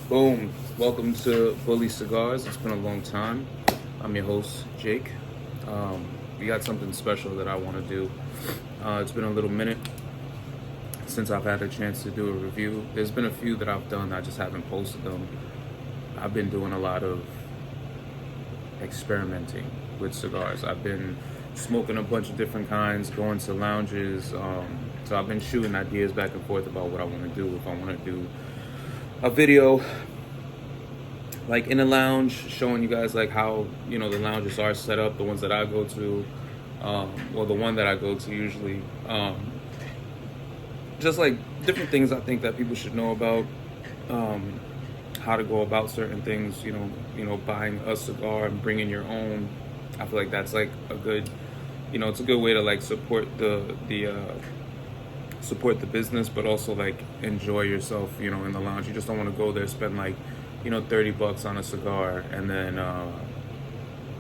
Boom. Welcome to Bully Cigars. It's been a long time. I'm your host, Jake. We got something special that I want to do. It's been a little minute since I've had a chance to do a review. There's been a few that I've done, I just haven't posted them. I've been doing a lot of experimenting with cigars. I've been smoking a bunch of different kinds, going to lounges. So I've been shooting ideas back and forth about what I want to do. If I want to do a video like in a lounge showing you guys like how the lounges are set up, the ones that I go to, or the one that I go to usually, just like different things I think that people should know about, how to go about certain things, buying a cigar and bringing your own. I feel like that's like a good, it's a good way to like support support the business, but also like enjoy yourself, in the lounge. You just don't want to go there, spend like, $30 on a cigar, and then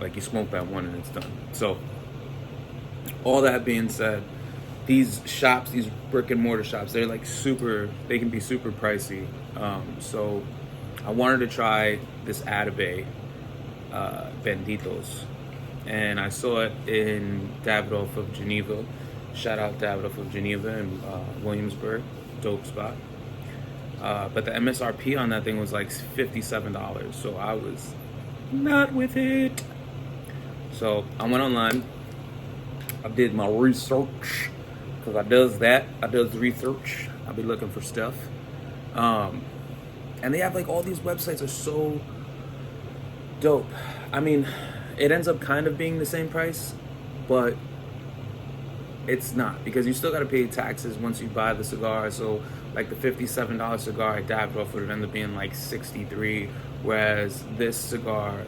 like you smoke that one and it's done. So all that being said, these shops, these brick and mortar shops, they can be super pricey. So I wanted to try this Atabey Benditos, and I saw it in Davidoff of Geneva. Shout out Davidoff of Geneva in Williamsburg, dope spot. But the MSRP on that thing was like $57, so I was not with it. So I went online, I did my research, because I does research. I be looking for stuff. And they have like all these websites are so dope. I mean, it ends up kind of being the same price, but it's not, because you still got to pay taxes once you buy the cigar. So like the $57 cigar at Davidoff would end up being like $63, whereas this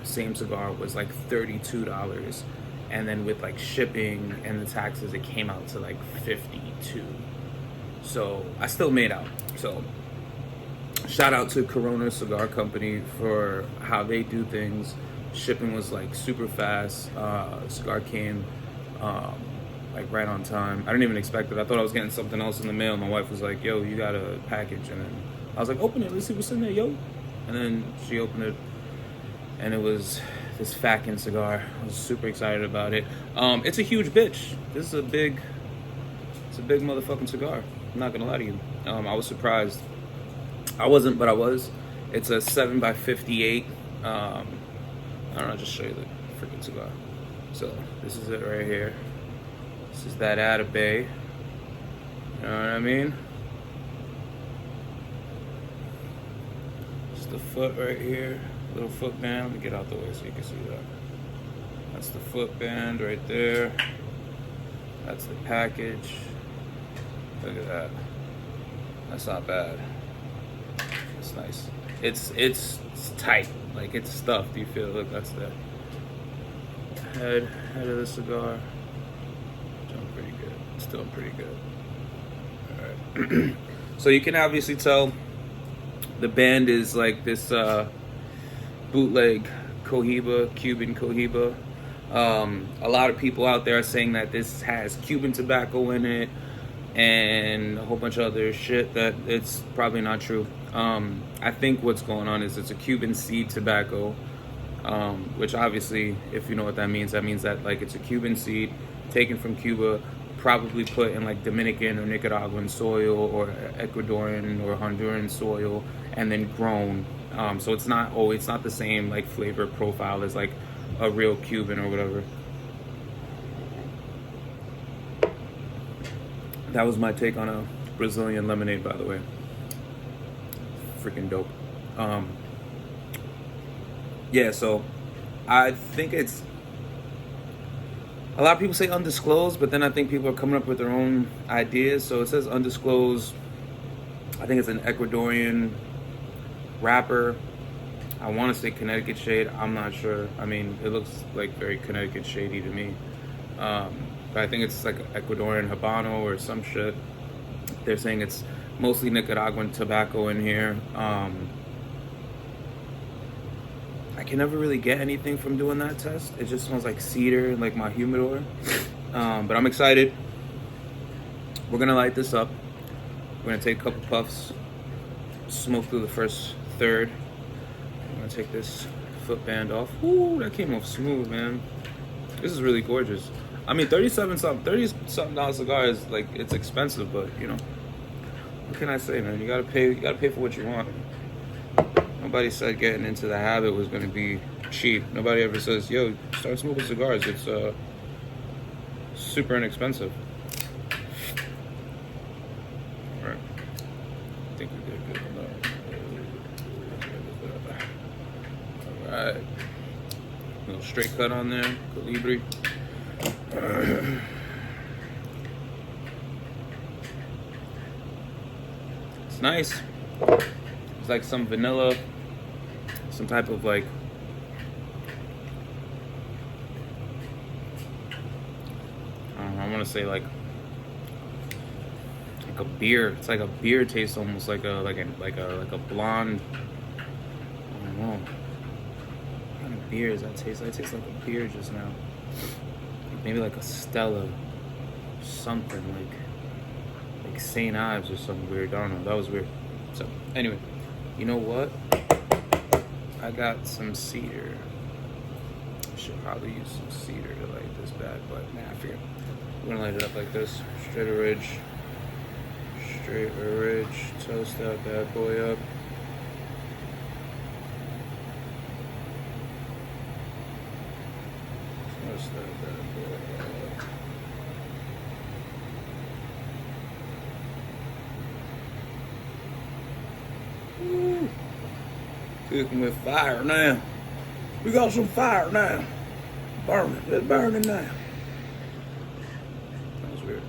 same cigar was like $32, and then with like shipping and the taxes it came out to like $52. So I still made out. So shout out to Corona Cigar Company for how they do things. Shipping was like super fast. Cigar came like right on time. I didn't even expect it. I thought I was getting something else in the mail. My wife was like, yo, you got a package. And then I was like, open it, let's see what's in there, yo. And then she opened it, and it was this Fakin cigar. I was super excited about it. It's a huge bitch. This is a big motherfucking cigar. I'm not gonna lie to you. I was surprised. I wasn't, but I was. It's a 7x58. I don't know, I'll just show you the freaking cigar. So this is it right here. This is that Atabey. You know what I mean? Just the foot right here. Little foot band. Let me get out the way so you can see that. That's the foot band right there. That's the package. Look at that. That's not bad. It's nice. It's tight. Like it's stuffed. You feel? Look, that's the head of the cigar. Still pretty good. Alright. So you can obviously tell the band is like this bootleg Cohiba, Cuban Cohiba. A lot of people out there are saying that this has Cuban tobacco in it and a whole bunch of other shit that it's probably not true. I think what's going on is it's a Cuban seed tobacco, which obviously, if you know what that means that like it's a Cuban seed taken from Cuba, probably put in like Dominican or Nicaraguan soil or Ecuadorian or Honduran soil, and then grown. So it's not the same like flavor profile as like a real Cuban or whatever. That was my take on a Brazilian lemonade, by the way. Freaking dope. Yeah, so I think it's, a lot of people say undisclosed, but then I think people are coming up with their own ideas. So it says undisclosed. I think it's an Ecuadorian wrapper. I want to say Connecticut shade. I'm not sure. I mean, it looks like very Connecticut shady to me. But I think it's like Ecuadorian Habano or some shit. They're saying it's mostly Nicaraguan tobacco in here. I can never really get anything from doing that test. It just smells like cedar, like my humidor. But I'm excited. We're gonna light this up. We're gonna take a couple puffs, smoke through the first third, gonna take this footband off. Ooh, that came off smooth, man. This is really gorgeous. I mean, 30 something dollar cigar is like, it's expensive, but you know, what can I say, man? You gotta pay for what you want. Nobody said getting into the habit was gonna be cheap. Nobody ever says, yo, start smoking cigars. It's super inexpensive. All right, I think we did good on that. All right, a little straight cut on there, Colibri. It's nice. It's like some vanilla, some type of like I want to say like a beer. It's like a beer taste, almost like a blonde. I don't know. What kind of beer does that taste? That tastes like a beer just now. Maybe like a Stella, something like St. Ives or something weird. I don't know. That was weird. So anyway, you know what? I got some cedar. I should probably use some cedar to light this bad, but nah, I forget. We're gonna light it up like this. Straight ridge. Toast that bad boy up. Toast that bad boy up. Woo. Cooking with fire now. We got some fire now. Burning. It's burning now. That was weird.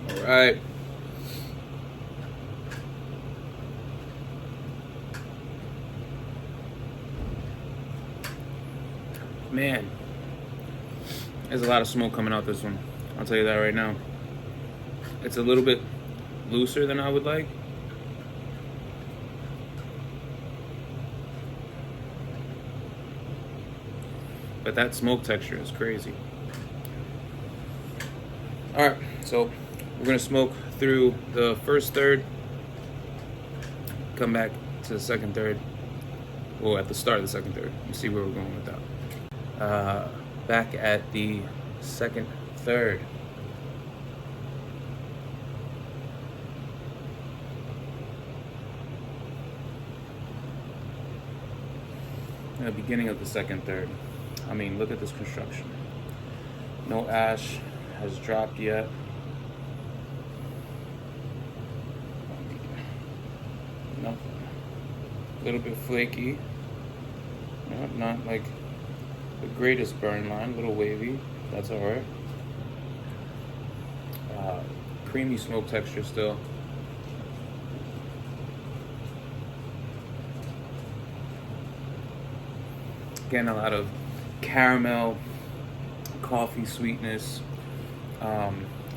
All right. Man, there's a lot of smoke coming out this one. I'll tell you that right now. It's a little bit looser than I would like. But that smoke texture is crazy. All right, so we're gonna smoke through the first third, come back to the second third, well, at the start of the second third, and see where we're going with that. Back at the second third. The beginning of the second third. I mean, look at this construction. No ash has dropped yet. Nothing. A little bit flaky. Not like the greatest burn line, a little wavy. That's all right. Creamy smoke texture still. Getting a lot of caramel, coffee sweetness.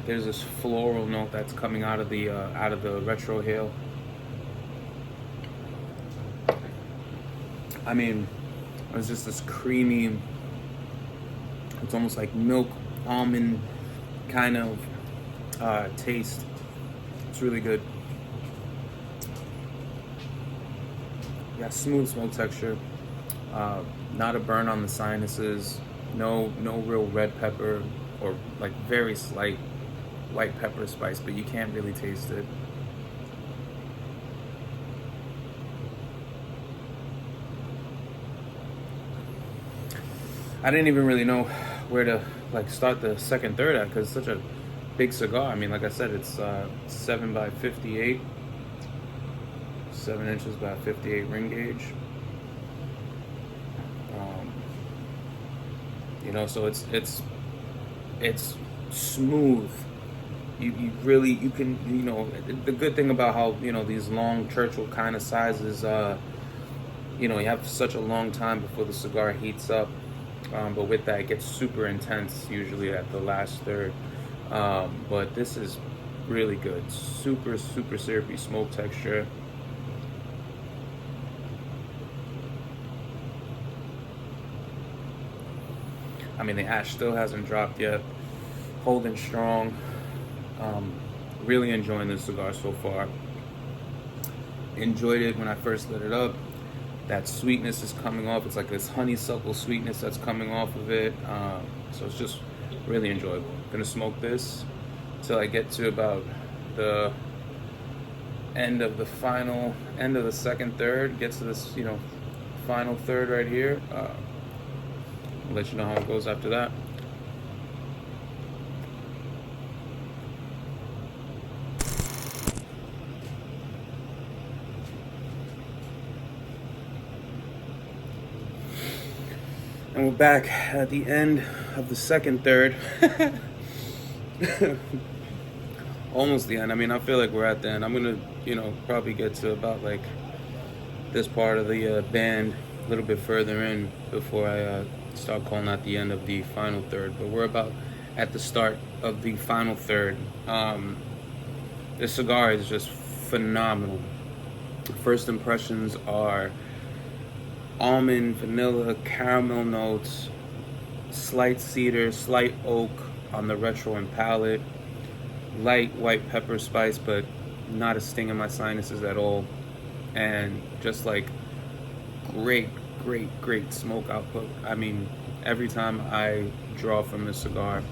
There's this floral note that's coming out of the retro hail. I mean, it's just this creamy. It's almost like milk almond kind of taste. It's really good. Yeah, smooth smoke texture. Not a burn on the sinuses. No real red pepper or like very slight white pepper spice, but you can't really taste it. I didn't even really know where to like start the second third at because it's such a big cigar. I mean, like I said, it's 7 by 58, 7 inches by 58 ring gauge. You know, so it's smooth. You can, you know, the good thing about how, you know, these long Churchill kind of sizes, you know, you have such a long time before the cigar heats up. But with that, it gets super intense usually at the last third. But this is really good. Super syrupy smoke texture. I mean, the ash still hasn't dropped yet. holding strong. Really enjoying this cigar so far. Enjoyed it when I first lit it up. That sweetness is coming off. It's like this honeysuckle sweetness that's coming off of it. So it's just really enjoyable. I'm gonna smoke this till I get to about the end of the second third. Get to this, final third right here. I'll let you know how it goes after that. And we're back at the end of the second third. Almost the end. I mean, I feel like we're at the end. I'm gonna, probably get to about like this part of the band a little bit further in before I start calling out the end of the final third. But we're about at the start of the final third. This cigar is just phenomenal. First impressions are almond, vanilla, caramel notes, slight cedar, slight oak on the retro and palate, light white pepper spice, but not a sting in my sinuses at all, and just like great smoke output. I mean, every time I draw from this cigar,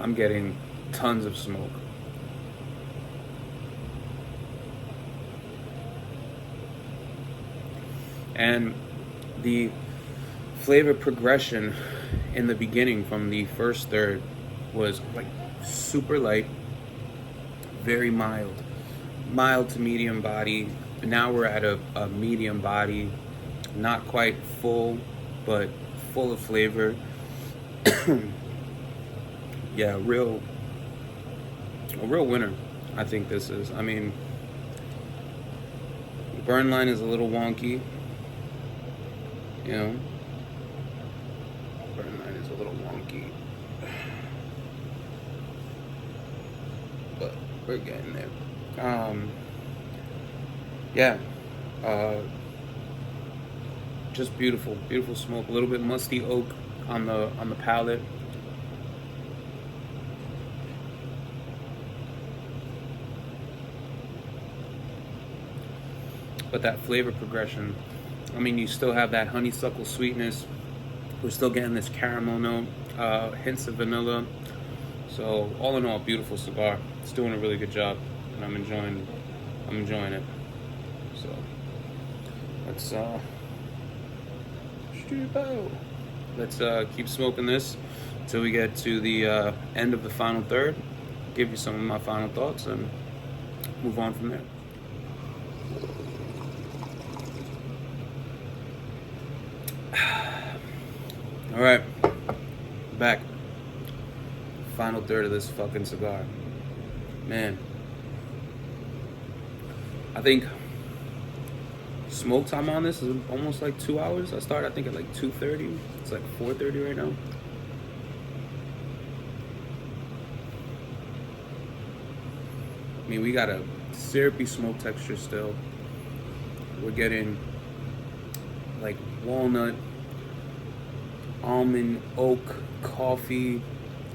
I'm getting tons of smoke. And the flavor progression in the beginning from the first third was like super light, very mild to medium body. Now we're at a medium body, not quite full, but full of flavor. Yeah, a real winner, I think this is. I mean, the burn line is a little wonky. Burn line is a little wonky, but we're getting there. Just beautiful smoke. A little bit musty oak on the palate. But that flavor progression, I mean, you still have that honeysuckle sweetness. We're still getting this caramel note, hints of vanilla. So all in all, beautiful cigar. It's doing a really good job, and I'm enjoying it. So let's keep smoking this till we get to the end of the final third. Give you some of my final thoughts and move on from there. All right, back. Final third of this fucking cigar. Man, I think smoke time on this is almost like 2 hours. I started, I think, at like 2:30. It's like 4:30 right now. I mean, we got a syrupy smoke texture still. We're getting like walnut, almond, oak, coffee,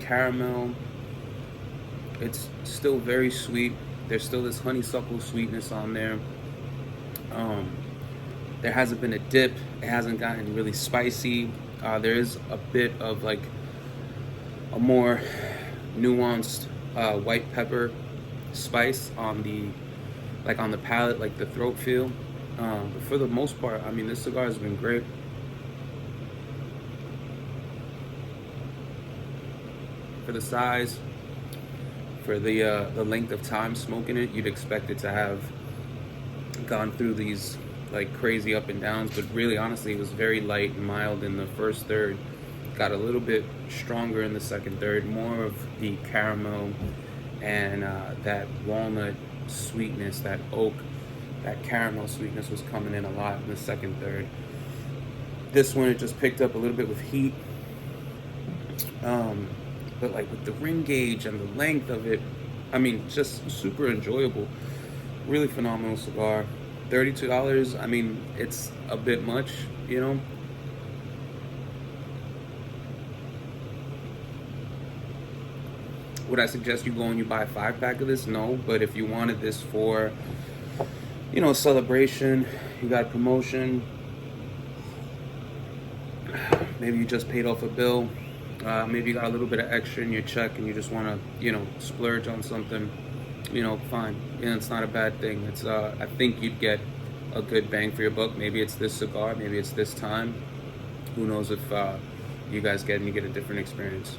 caramel. It's still very sweet. There's still this honeysuckle sweetness on there. There hasn't been a dip. It hasn't gotten really spicy. There is a bit of like a more nuanced white pepper spice on the palate, like the throat feel. But for the most part, I mean, this cigar has been great. For the size, for the length of time smoking it, you'd expect it to have gone through these like crazy up and downs, but really, honestly, it was very light and mild in the first third. Got a little bit stronger in the second third, more of the caramel and that walnut sweetness, that oak, that caramel sweetness was coming in a lot in the second third. This one, it just picked up a little bit with heat. But like with the ring gauge and the length of it, I mean, just super enjoyable. Really phenomenal cigar. $32, I mean, it's a bit much, you know? Would I suggest you go and you buy a 5-pack of this? No, but if you wanted this for, you know, celebration, you got a promotion, maybe you just paid off a bill, maybe you got a little bit of extra in your check and you just want to, you know, splurge on something, you know, fine. You know, it's not a bad thing. It's I think you'd get a good bang for your buck. Maybe it's this cigar, maybe it's this time. Who knows if you guys get a different experience.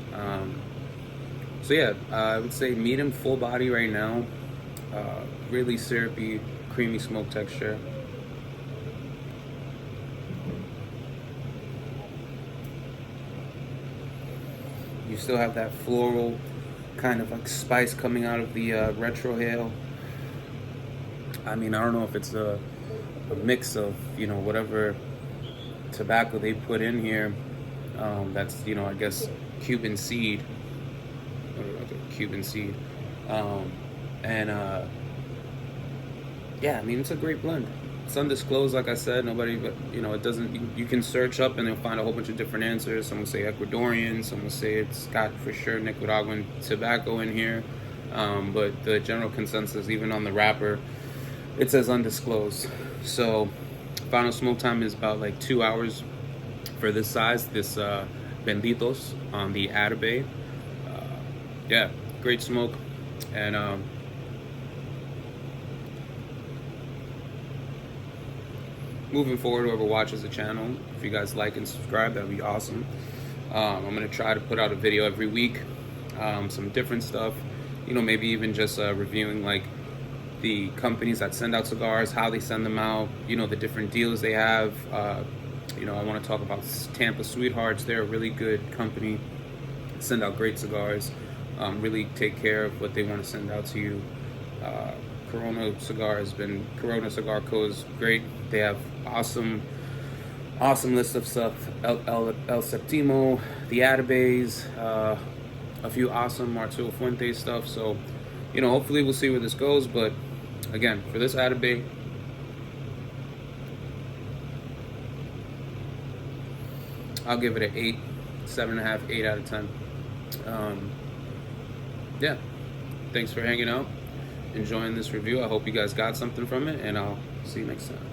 So yeah, I would say medium full body right now. Really syrupy, creamy smoke texture. You still have that floral kind of like spice coming out of the retrohale. I mean, I don't know if it's a mix of, you know, whatever tobacco they put in here. That's, you know, I guess Cuban seed. Cuban seed. Yeah, I mean, it's a great blend. It's undisclosed, like I said. Nobody, but you know, it doesn't. You can search up and you'll find a whole bunch of different answers. Some will say Ecuadorian. Some will say it's got for sure Nicaraguan tobacco in here. But the general consensus, even on the wrapper, it says undisclosed. So, final smoke time is about like 2 hours for this size. This Benditos on the Atabey. Yeah, great smoke, and moving forward, whoever watches the channel, if you guys like and subscribe, that'd be awesome. I'm gonna try to put out a video every week, some different stuff, you know, maybe even just reviewing like the companies that send out cigars, how they send them out, you know, the different deals they have. You know, I want to talk about Tampa Sweethearts. They're a really good company, send out great cigars, really take care of what they want to send out to you. Corona Cigar Cigar Co. is great. They have awesome list of stuff. El Septimo, the Atabeys, a few awesome Arturo Fuente stuff. So, you know, hopefully we'll see where this goes. But again, for this Atabey, I'll give it an 8, 7.5, 8 out of 10. Yeah, thanks for hanging out, enjoying this review. I hope you guys got something from it, and I'll see you next time.